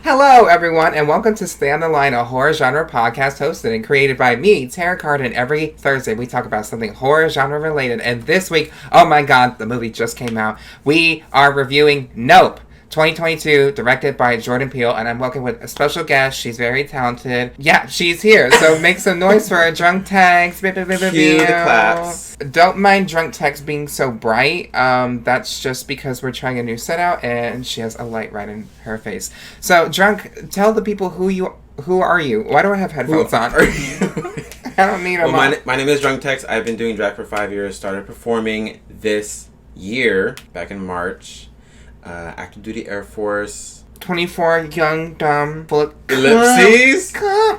Hello, everyone, and welcome to Stay on the Line, a horror genre podcast hosted and created by me, Terrah Card, and every Thursday we talk about something horror genre related. And this week, oh my god, the movie just came out. We are reviewing Nope 2022, directed by Jordan Peele, and I'm welcome with a special guest. She's very talented. Yeah, she's here, so make some noise for her. Drunk Text. Cue the claps. Don't mind Drunk Text being so bright. That's just because we're trying a new set out, and she has a light right in her face. So, Drunk, tell the people who are you? Why do I have headphones on? Are you? I don't need them on. My name is Drunk Text. I've been doing drag for 5 years. Started performing this year, back in March. Active duty Air Force. 24, young, dumb, full of... Ellipses?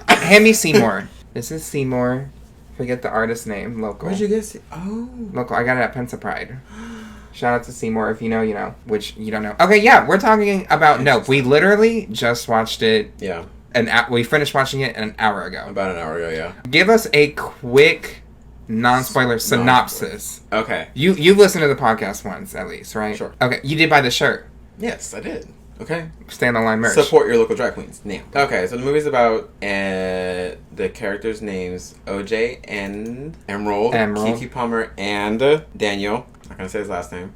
Hand me Seymour. This is Seymour. Forget the artist name. Local. Where'd you get Oh. Local. I got it at Pensa Pride. Shout out to Seymour. If you know, you know. Which you don't know. Okay, yeah. We're talking about Nope. We literally just watched it. Yeah. We finished watching it an hour ago. About an hour ago, yeah. Give us a quick... non-spoiler synopsis. Okay. You've listened to the podcast once, at least, right? Sure. Okay, you did buy the shirt. Yes, I did. Okay. Stay on the line merch. Support your local drag queens. Now. Okay, so the movie's about the characters' names OJ and Emerald. Kiki Palmer and Daniel. Not gonna say his last name.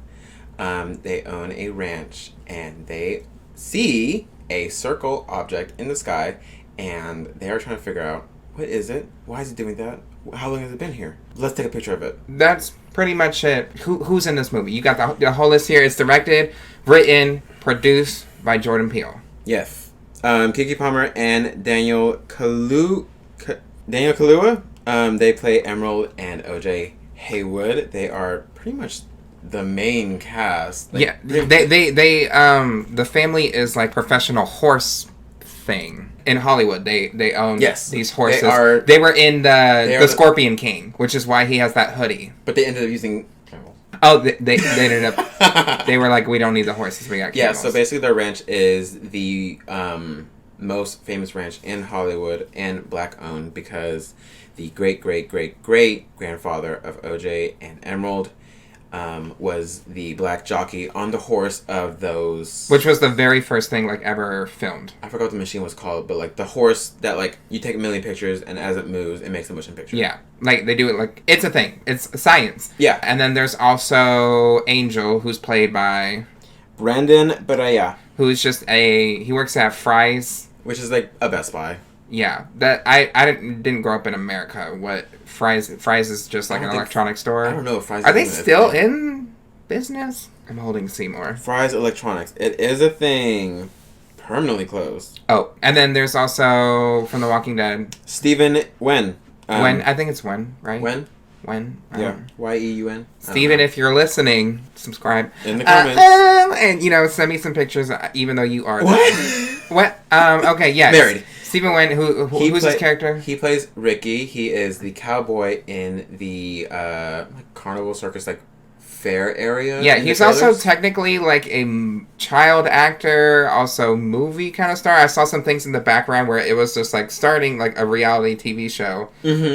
They own a ranch and they see a circle object in the sky and they are trying to figure out what is it? Why is it doing that? How long has it been here? Let's take a picture of it. That's pretty much it. Who's in this movie? You got the whole list here. It's directed, written, produced by Jordan Peele. Yes. Kiki Palmer and Daniel Kaluuya. They play Emerald and OJ Haywood. They are pretty much the main cast. Yeah. They the family is like professional horse thing. In Hollywood, they own these horses. They were in the Scorpion King, which is why he has that hoodie. But they ended up using camels. Oh, they ended up... They were like, we don't need the horses, we got camels. Yeah, so basically their ranch is the most famous ranch in Hollywood and black-owned because the great-great-great-great-grandfather of OJ and Emerald was the black jockey on the horse of those... Which was the very first thing, like, ever filmed. I forgot what the machine was called, but, like, the horse that, like, you take a million pictures, and as it moves, it makes a motion picture. Yeah. Like, they do it, like... It's a thing. It's science. Yeah. And then there's also Angel, who's played by... Brandon Baraya. Who's just he works at Fry's. Which is, like, a Best Buy. Yeah, that I didn't grow up in America. What Fry's is just like an electronics store. I don't know if Fry's. Are they still in business? I'm holding Seymour. Fry's Electronics. It is a thing. Permanently closed. Oh, and then there's also from The Walking Dead. Stephen Wen. I think it's Wen, right? Wen. Yeah. Yeun. Steven, if you're listening, subscribe in the comments, and send me some pictures. Even though you are what? Okay, yes. Married. Stephen Wen, who's his character? He plays Ricky. He is the cowboy in the carnival circus, like, fair area. Yeah, he's also technically, like, a child actor, also movie kind of star. I saw some things in the background where it was just, like, starting, like, a reality TV show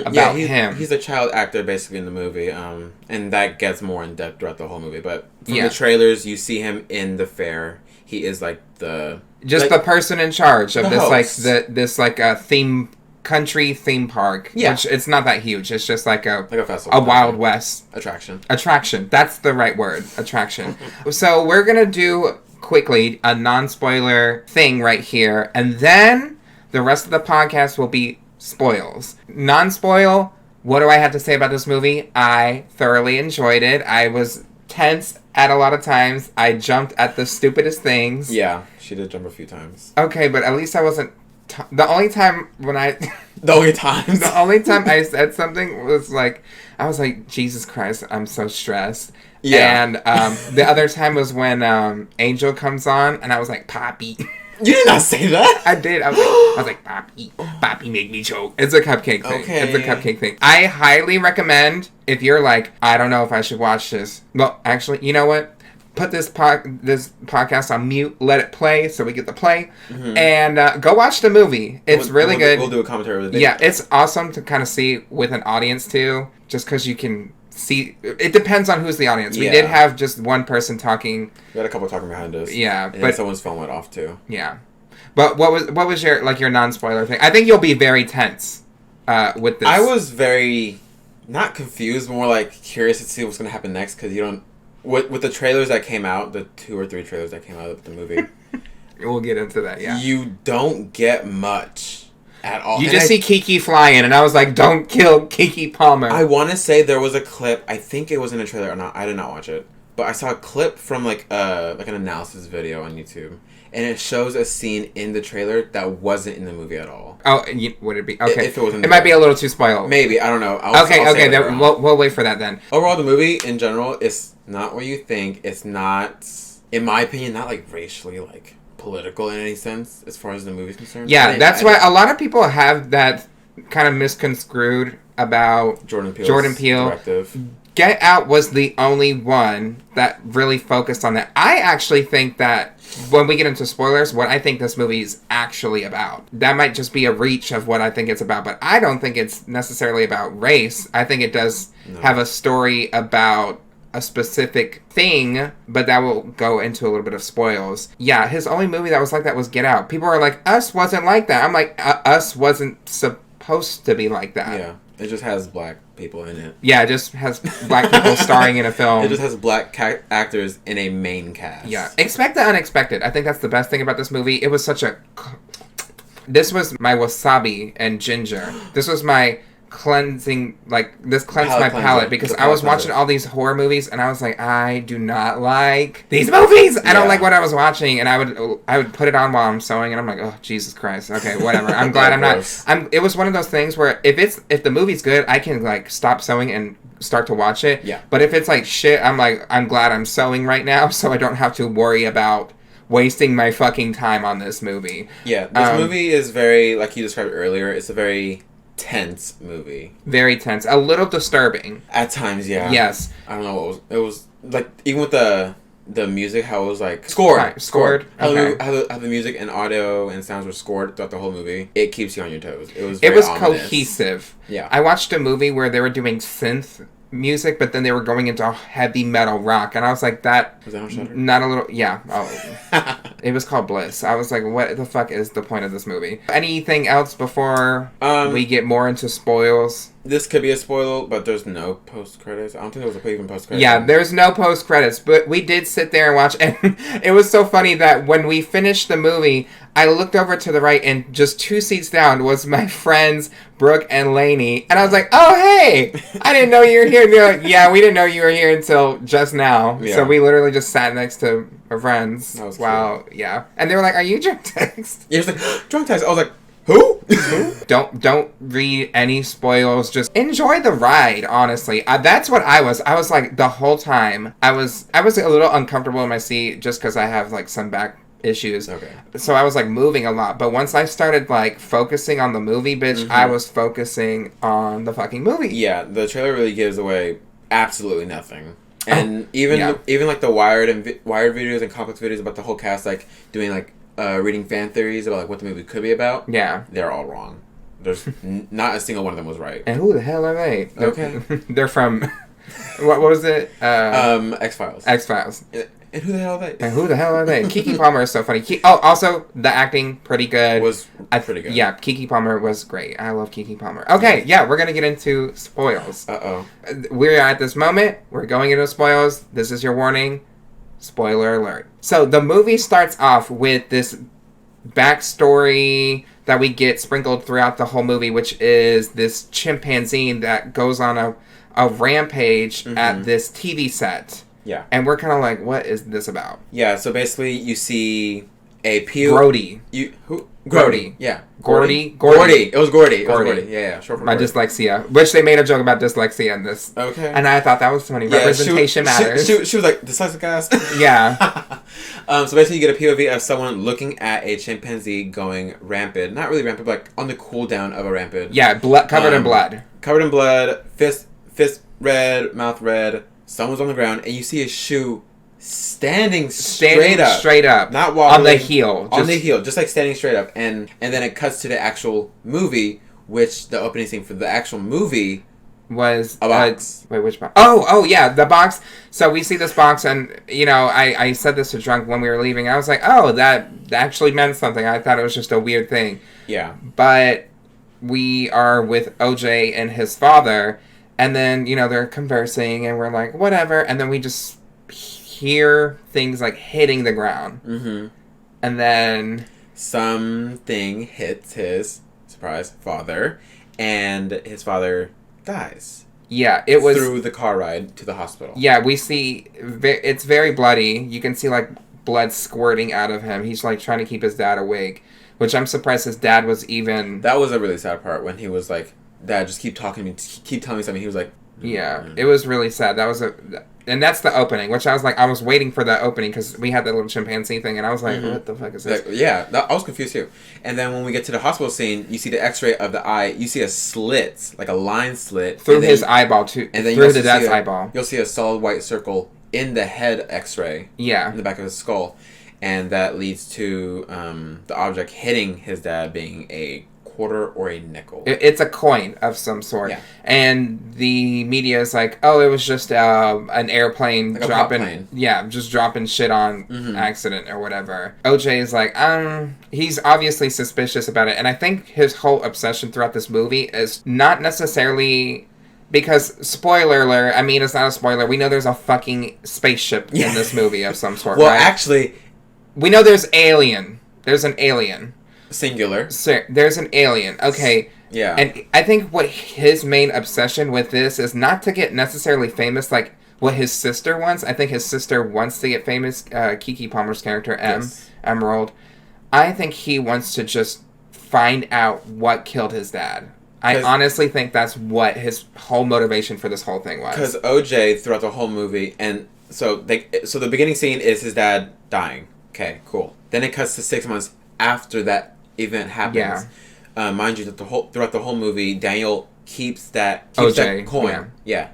about him. He's a child actor, basically, in the movie, and that gets more in depth throughout the whole movie. But from the trailers, you see him in the fair. He is, like, the person in charge of this country theme park. Yeah. Which it's not that huge. It's just like a festival. A Wild West attraction. That's the right word. Attraction. So we're gonna do quickly a non-spoiler thing right here, and then the rest of the podcast will be spoils. Non-spoil. What do I have to say about this movie? I thoroughly enjoyed it. I was tense at a lot of times. I jumped at the stupidest things. Yeah, she did jump a few times. Okay, but at least I wasn't... The only time I said something was like... I was like, Jesus Christ, I'm so stressed. Yeah. And the other time was when Angel comes on, and I was like, Poppy... You did not say that. I did. I was like, Poppy, make me choke. It's a cupcake thing. Okay. It's a cupcake thing. I highly recommend if you're like, I don't know if I should watch this. Well, actually, you know what? Put this podcast on mute. Let it play so we get the play. Mm-hmm. And go watch the movie. It's really good. We'll do a commentary with it. Yeah, it's awesome to kind of see with an audience too. Just because you can see, it depends on who's the audience. We did have just one person talking. We had a couple talking behind us. Yeah, but someone's phone went off too. Yeah. But what was your non-spoiler thing? I think you'll be very tense with this. I was very not confused, more like curious to see what's going to happen next because you don't. With the trailers that came out, the 2 or 3 trailers that came out of the movie, we'll get into that. Yeah, you don't get much at all. You just see Keke flying, and I was like, "Don't kill Keke Palmer." I want to say there was a clip. I think it was in a trailer or not. I did not watch it, but I saw a clip from like an analysis video on YouTube, and it shows a scene in the trailer that wasn't in the movie at all. Oh, would it be okay? If it wasn't, it might be a little too spoiled. Maybe, I don't know. Okay. Then we'll wait for that then. Overall, the movie in general is not what you think. It's not, in my opinion, not like racially like political in any sense as far as the movie's concerned. Yeah, that's why a lot of people have that kind of misconstrued about Jordan Peele. Directive. Get Out was the only one that really focused on that. I actually think that when we get into spoilers, what I think this movie is actually about. That might just be a reach of what I think it's about, but I don't think it's necessarily about race. I think it does have a story about a specific thing, but that will go into a little bit of spoils. Yeah, his only movie that was like that was Get Out. People are like, Us wasn't like that. I'm like, Us wasn't supposed to be like that. Yeah, it just has black people in it. Yeah, it just has black people starring in a film. It just has black actors in a main cast. Yeah, expect the unexpected. I think that's the best thing about this movie. It was such a... This was my wasabi and ginger. This was my cleansing, this cleansed my palate because I was watching all these horror movies and I was like, I do not like these movies. I don't like what I was watching, and I would put it on while I'm sewing, and I'm like, oh Jesus Christ. Okay, whatever. I'm glad I'm not. It was one of those things where if the movie's good, I can like stop sewing and start to watch it. Yeah. But if it's like shit, I'm like, I'm glad I'm sewing right now, so I don't have to worry about wasting my fucking time on this movie. Yeah, this movie is very, like you described earlier, it's a very tense movie. Very tense. A little disturbing. At times, yeah. Yes. I don't know what it was like, even with the music, how it was like scored. How the music and audio and sounds were scored throughout the whole movie. It keeps you on your toes. It was ominous. Cohesive. Yeah. I watched a movie where they were doing synth music, but then they were going into heavy metal rock, and I was like, that was that on Shudder? Not a little, yeah. Oh, it was called Bliss. I was like, what the fuck is the point of this movie? Anything else before we get more into spoils? This could be a spoiler, but there's no post credits. I don't think there was even post credits. Yeah, there's no post credits, but we did sit there and watch, and it was so funny that when we finished the movie, I looked over to the right, and just 2 seats down was my friends Brooke and Lainey, and I was like, "Oh hey, I didn't know you were here." And they're like, "Yeah, we didn't know you were here until just now." Yeah. So we literally just sat next to our friends. That was wow, cool. Yeah, and they were like, "Are you drunk text?" Yeah, it was like drunk text. I was like, who? Don't read any spoils. Just enjoy the ride. Honestly, that's what I was. I was like the whole time. I was a little uncomfortable in my seat just because I have like some back issues. Okay. So I was like moving a lot. But once I started like focusing on the movie, bitch, I was focusing on the fucking movie. Yeah, the trailer really gives away absolutely nothing. And even like the Wired videos and comic videos about the whole cast, like doing like reading fan theories about like what the movie could be about. Yeah, they're all wrong. There's not a single one of them was right. And who the hell are they? Okay, they're from what was it? X-Files. X-Files. And who the hell are they? And who the hell are they? Keke Palmer is so funny. Also the acting pretty good. Was pretty good. Yeah, Keke Palmer was great. I love Keke Palmer. Okay, yeah, we're gonna get into spoils. We're at this moment. We're going into spoils. This is your warning. Spoiler alert. So the movie starts off with this backstory that we get sprinkled throughout the whole movie, which is this chimpanzee that goes on a rampage at this TV set. Yeah. And we're kind of like, what is this about? Yeah, so basically you see a POV... Gordy. Gordy. Yeah. Gordy. It was Gordy. Yeah. Short for my Gordy. dyslexia. Which they made a joke about dyslexia in this. Okay. And I thought that was funny. Yeah, representation matters. She was like, dyslexic ass? Yeah. So basically you get a POV of someone looking at a chimpanzee going rampant. Not really rampant, but like on the cool down of a rampant. Yeah, covered in blood. Covered in blood. Fist red, mouth red. Someone's on the ground, and you see a shoe standing straight up. Not wobbling. On the heel. Just like standing straight up. And then it cuts to the actual movie, which the opening scene for the actual movie was a box. Wait, which box? Oh, yeah, the box. So we see this box, and I said this to Drunk when we were leaving. I was like, oh, that actually meant something. I thought it was just a weird thing. Yeah. But we are with OJ and his father, and then they're conversing, and we're like, whatever, and then we just hear things like hitting the ground, and then something hits his surprise father, and his father dies. Yeah, it was through the car ride to the hospital. Yeah, we see it's very bloody. You can see like blood squirting out of him. He's like trying to keep his dad awake, which I'm surprised his dad was even. That was a really sad part when he was like, "Dad, just keep talking to me, keep telling me something." He was like, "Yeah, it was really sad." And that's the opening, which I was waiting for that opening because we had that little chimpanzee thing, and I was like, what the fuck is this? I was confused too. And then when we get to the hospital scene, you see the x-ray of the eye. You see a slit, like a line slit. Through his eyeball, too. And then through the dad's eyeball. You'll see a solid white circle in the head x-ray. Yeah. In the back of his skull. And that leads to the object hitting his dad being a quarter or a nickel. It's a coin of some sort. Yeah. And the media is like, oh, it was just an airplane like dropping. Just dropping shit on accident or whatever. OJ is like, he's obviously suspicious about it. And I think his whole obsession throughout this movie is not necessarily because, spoiler alert, I mean, it's not a spoiler. We know there's a fucking spaceship in this movie of some sort, well, right? Actually, we know there's alien. There's an alien. Singular. So, there's an alien. Okay. Yeah. And I think what his main obsession with this is not to get necessarily famous like what his sister wants. I think his sister wants to get famous. Keke Palmer's character, Emerald. I think he wants to just find out what killed his dad. I honestly think that's what his whole motivation for this whole thing was. Because OJ, throughout the whole movie, and so the beginning scene is his dad dying. Okay, cool. Then it cuts to 6 months after that event happens. Yeah. Mind you, that throughout the whole movie, Daniel keeps that coin. Yeah.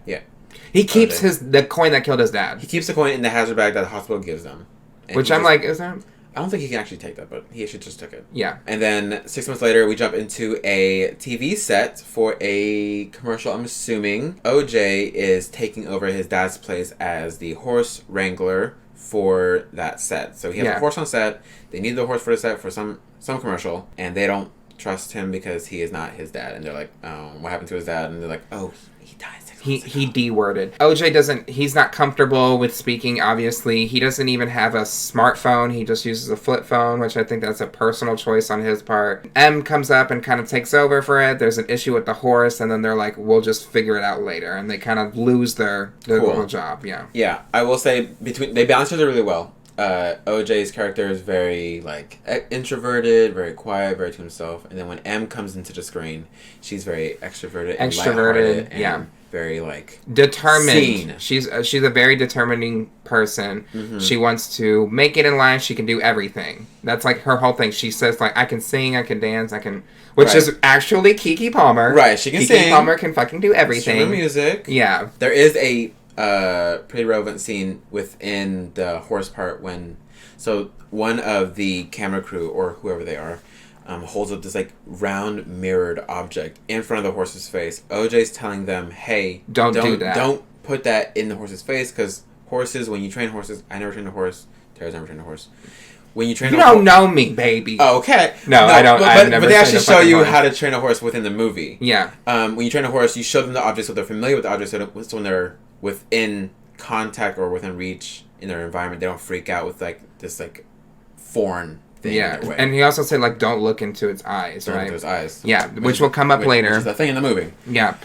He keeps the coin that killed his dad. He keeps the coin in the hazard bag that the hospital gives them. Which I'm like, is that? I don't think he can actually take that, but he should just took it. Yeah. And then 6 months later, we jump into a TV set for a commercial. I'm assuming OJ is taking over his dad's place as the horse wrangler for that set. So he has a horse on set. They need the horse for the set for some commercial, and they don't trust him because he is not his dad. And they're like, oh, what happened to his dad? And they're like, oh, he died 6 months ago. He D-worded. OJ he's not comfortable with speaking, obviously. He doesn't even have a smartphone. He just uses a flip phone, which I think that's a personal choice on his part. M comes up and kind of takes over for it. There's an issue with the horse, and then they're like, we'll just figure it out later. And they kind of lose their whole job, Yeah, I will say, they balance each other really well. OJ's character is very introverted, very quiet, very to himself, and then when M comes into the screen, she's very extroverted, and very determined. Seen. She's a very determining person. Mm-hmm. She wants to make it in life. She can do everything. That's like her whole thing. She says I can sing, I can dance, which is actually Keke Palmer. Right, she can sing. Keke Palmer can fucking do everything. Stream music. Yeah, there is a pretty relevant scene within the horse part when one of the camera crew or whoever they are holds up this round mirrored object in front of the horse's face. OJ's telling them, hey, don't do that. Don't put that in the horse's face, because horses, when you train horses, I never trained a horse, Terrah's never trained a horse. When you train you don't know me, baby. Oh, okay. No, I don't. But they actually show you how to train a horse within the movie. Yeah. When you train a horse, you show them the objects so they're familiar with the objects, so when they're within contact or within reach in their environment, they don't freak out with this foreign thing. Yeah, in their way. And he also said don't look into its eyes, don't right? Look into its eyes. Yeah, which will come up later. Which is the thing in the movie. Yeah.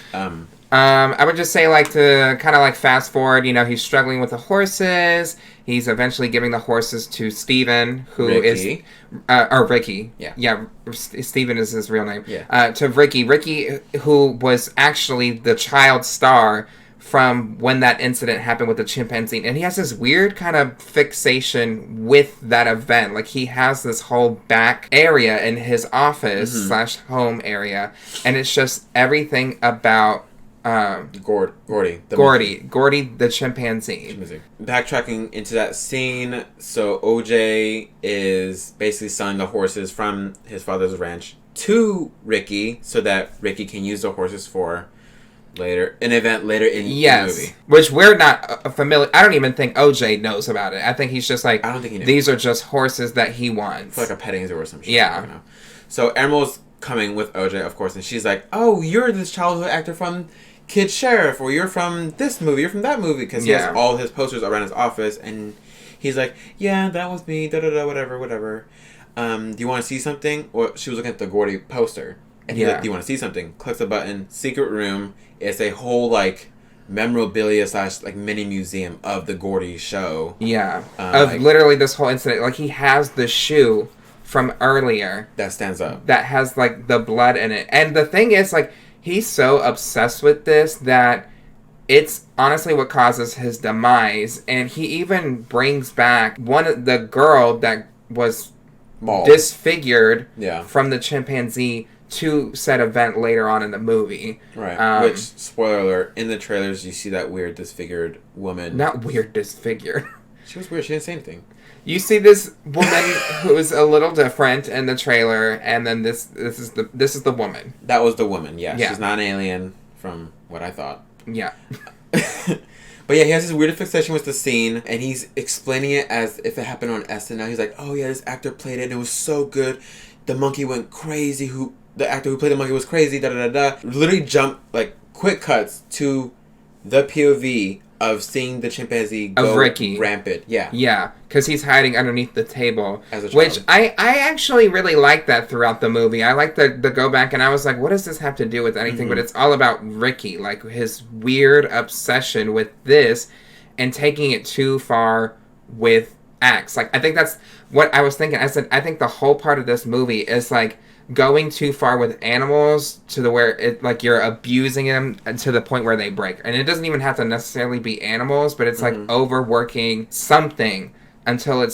I would just say to kind of fast forward. He's struggling with the horses. He's eventually giving the horses to Steven, who Ricky. Or Ricky. Yeah. Steven is his real name. Yeah. To Ricky, who was actually the child star from when that incident happened with the chimpanzee. And he has this weird kind of fixation with that event. He has this whole back area in his office / home area. And it's just everything about Gordy the chimpanzee. Backtracking into that scene, so OJ is basically selling the horses from his father's ranch to Ricky so that Ricky can use the horses for an event later in the movie. Which we're not familiar. I don't even think OJ knows about it. I think he's just like, I don't think he knew. These are just horses that he wants. It's like a petting zoo or some shit. Yeah. So Emerald's coming with OJ, of course, and she's like, oh, you're this childhood actor from Kid Sheriff, or you're from this movie, you're from that movie, because he has all his posters around his office, and he's like, yeah, that was me, da-da-da, whatever. Do you want to see something? Well, she was looking at the Gordy poster. And he's like, do you want to see something? Clicks a button, secret room. It's a whole, like, memorabilia / like, mini museum of the Gordy show. Yeah. Of like, literally this whole incident. Like, he has the shoe from earlier. That stands up. That has, like, the blood in it. And the thing is, like, he's so obsessed with this that it's honestly what causes his demise. And he even brings back the girl that was disfigured from the chimpanzee to said event later on in the movie. Right. Which, spoiler alert, in the trailers you see that weird disfigured woman. Not weird disfigured. She was weird. She didn't say anything. You see this woman who's a little different in the trailer, and then this is the woman. That was the woman, yeah. She's not an alien from what I thought. Yeah. But yeah, he has this weird fixation with the scene, and he's explaining it as if it happened on SNL. He's like, oh yeah, this actor played it, and it was so good. The monkey went crazy. The actor who played the monkey was crazy, da-da-da-da. Literally jump, like, quick cuts to the POV of seeing the chimpanzee go Ricky. Rampant. Yeah. Yeah, because he's hiding underneath the table. As a child. Which I actually really like that throughout the movie. I like the go back, and I was like, what does this have to do with anything? Mm-hmm. But it's all about Ricky, like his weird obsession with this and taking it too far with X. Like, I think that's what I was thinking. I said, I think the whole part of this movie is like going too far with animals to the where it like you're abusing them to the point where they break. And it doesn't even have to necessarily be animals, but it's like overworking something until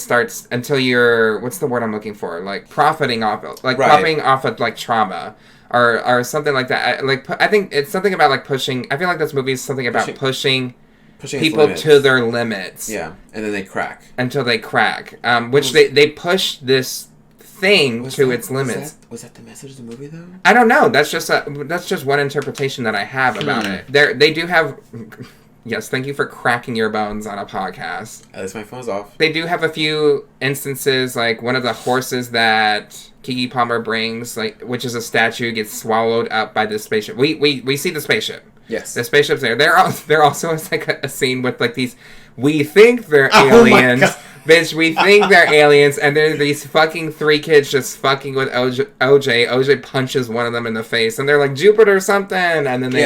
you're, what's the word I'm looking for? Like profiting off of, like profiting off of like trauma or something like that. I think it's something about like pushing. I feel like this movie is something about pushing people to their limits. Yeah, and then they crack. Until they crack. Which they push this thing to its limits. Was that the message of the movie, though? I don't know. That's just one interpretation that I have about it. They do have... Yes, thank you for cracking your bones on a podcast. At least my phone's off. They do have a few instances, like one of the horses that Keke Palmer brings, like which is a statue, gets swallowed up by the spaceship. We see the spaceship. Yes. The spaceship's there. There also is like a scene with like these... We think they're aliens. Bitch, we think they're aliens, and there are these fucking 3 kids just fucking with OJ. OJ punches one of them in the face, and they're like, Jupiter something, and then they...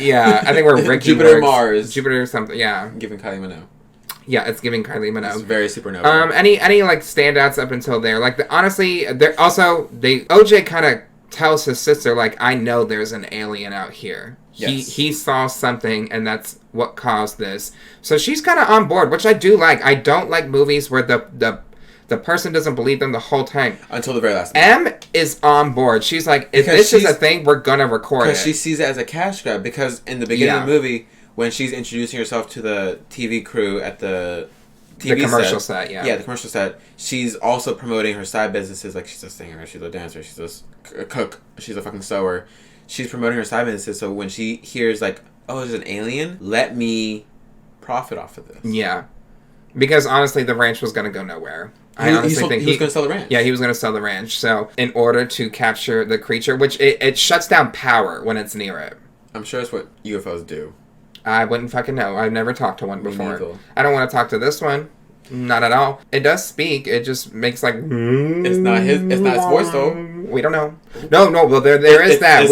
Yeah, I think we're Ricky Jupiter Mars. Jupiter something, yeah. Giving Kylie Minogue. Yeah, it's giving Kylie Minogue. It's very supernova. Any like, standouts up until there? Like, honestly, OJ kind of tells his sister, like, I know there's an alien out here. Yes. He saw something, and that's what caused this. So she's kind of on board, which I do like. I don't like movies where the person doesn't believe them the whole time. Until the very last minute. M is on board. She's like, if this is a thing, we're going to record it. Because she sees it as a cash grab. Because in the beginning of the movie, when she's introducing herself to the TV crew at the TV commercial set, Yeah, the commercial set. She's also promoting her side businesses. Like, she's a singer, she's a dancer, she's a cook, she's a fucking sewer. She's promoting her side businesses, so when she hears, like, oh, there's an alien, let me profit off of this. Yeah. Because, honestly, the ranch was going to go nowhere. I honestly think he was going to sell the ranch. Yeah, he was going to sell the ranch. So, in order to capture the creature, which it shuts down power when it's near it. I'm sure that's what UFOs do. I wouldn't fucking know. I've never talked to one before. I don't want to talk to this one. Not at all. It does speak. It just makes like... It's not his voice, though. We don't know. No. Well, there is that.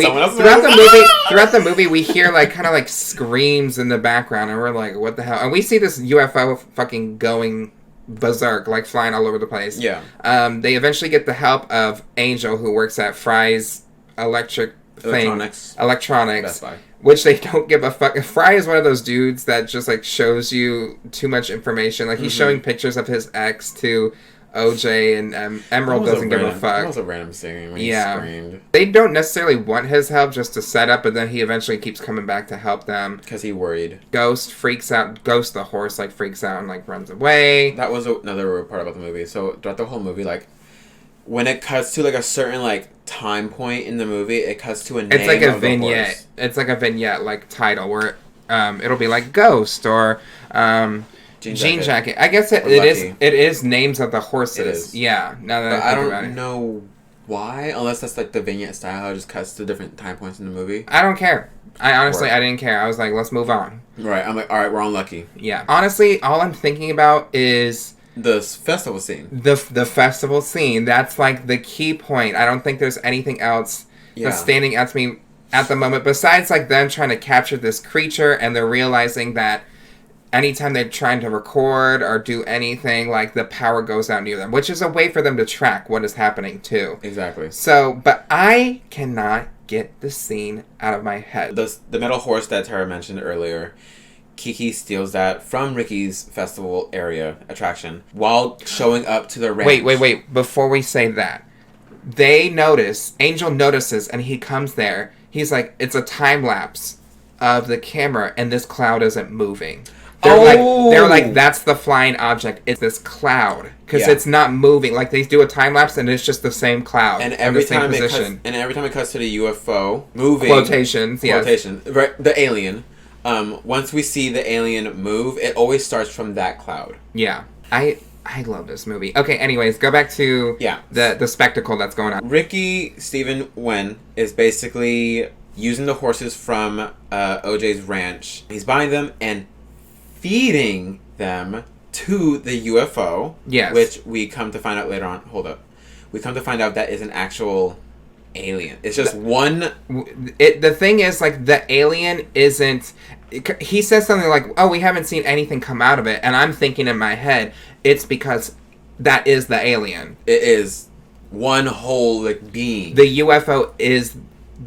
Throughout the movie, we hear like kind of like screams in the background, and we're like, "What the hell?" And we see this UFO fucking going berserk, like flying all over the place. Yeah. They eventually get the help of Angel, who works at Fry's Electronics. Best Buy. Which they don't give a fuck. Fry is one of those dudes that just like shows you too much information. Like he's showing pictures of his ex to OJ, and Emerald doesn't give a fuck. That was a random scene when he screamed. They don't necessarily want his help, just to set up, but then he eventually keeps coming back to help them. Because he worried. Ghost freaks out. Ghost the horse freaks out and runs away. That was another part about the movie. So throughout the whole movie, when it cuts to like a certain like time point in the movie, it cuts to a name. It's like a of vignette. The horse. It's like a vignette like title where it'll be like Ghost or Jean Jacket. I guess it is names of the horses. Yeah. Now that I think about it. I don't know why, unless that's like the vignette style, how it just cuts to different time points in the movie. I don't care. I didn't care. I was like, let's move on. Right. I'm like, all right, we're unlucky. Yeah. Honestly, all I'm thinking about is the festival scene. The festival scene. That's like the key point. I don't think there's anything else that's standing out to me at the moment besides like them trying to capture this creature, and they're realizing that anytime they're trying to record or do anything, like, the power goes out near them, which is a way for them to track what is happening, too. Exactly. So, but I cannot get the scene out of my head. The metal horse that Terrah mentioned earlier, Kiki steals that from Ricky's festival area attraction while showing up to the ranch. Wait. Before we say that, Angel notices, and he comes there. He's like, it's a time lapse of the camera, and this cloud isn't moving. They're like, that's the flying object. It's this cloud. Because it's not moving. Like, they do a time-lapse, and it's just the same cloud. And every time it cuts to the UFO moving... Quotations, yes. Quotation. Right, the alien. Once we see the alien move, it always starts from that cloud. Yeah. I love this movie. Okay, anyways, go back to the spectacle that's going on. Ricky Stephen Wen is basically using the horses from OJ's ranch. He's buying them and feeding them to the UFO. Yes. Which we come to find out later on. Hold up. We come to find out that is an actual alien. It's just one... The thing is, like, the alien isn't... He says something like, oh, we haven't seen anything come out of it. And I'm thinking in my head, it's because that is the alien. It is one whole, like, being. The UFO is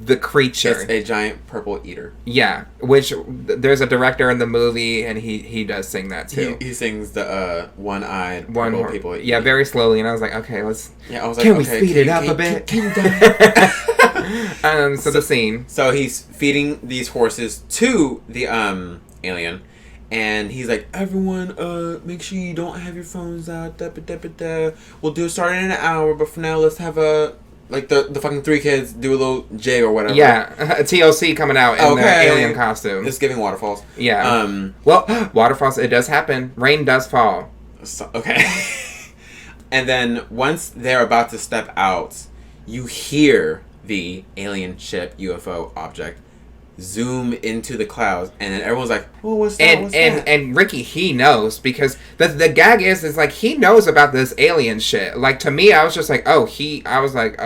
the creature. It's a giant purple eater. Yeah, which there's a director in the movie, and he does sing that too. He sings the one-eyed purple people. Yeah, very slowly, and I was like, okay, let's. Yeah, I was like, can we speed it up a bit? So the scene. So he's feeding these horses to the alien, and he's like, everyone, make sure you don't have your phones out. We'll do it starting in an hour, but for now, let's have a. Like, the fucking three kids do a little jig or whatever. Yeah, a TLC coming out in their alien costume. It's giving waterfalls. Yeah. Well, waterfalls, it does happen. Rain does fall. So, okay. And then, once they're about to step out, you hear the alien ship, UFO object, zoom into the clouds, and then everyone's like, oh, what's that? And Ricky, he knows, because the gag is like, he knows about this alien shit. Like, to me, I was just like, I was like,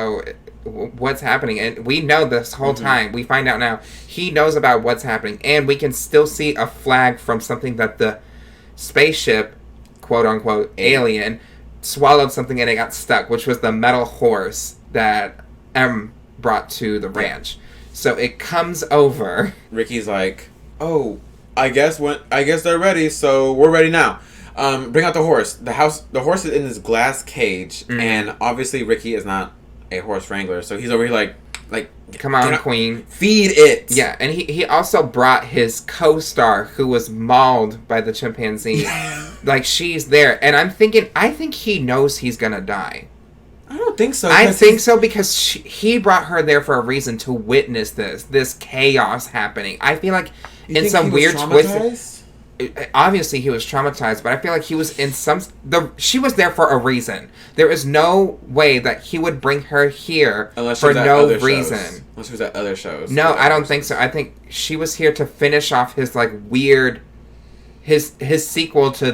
what's happening? And we know this whole time. We find out now, he knows about what's happening, and we can still see a flag from something that the spaceship, quote-unquote, alien, swallowed something and it got stuck, which was the metal horse that M brought to the ranch. So it comes over. Ricky's like, oh, I guess they're ready, so we're ready now. Bring out the horse. The horse is in this glass cage, and obviously Ricky is not a horse wrangler, so he's over here like come on, queen. Feed it. Yeah, and he also brought his co-star who was mauled by the chimpanzee. Like, she's there, and I think he knows he's gonna die. I don't think so. I think so because he brought her there for a reason to witness this chaos happening. I feel like in some weird twist. Obviously, he was traumatized, but I feel like he was in she was there for a reason. There is no way that he would bring her here for no reason. Unless she was at other shows. No, I don't think so. I think she was here to finish off his, like, weird... His sequel to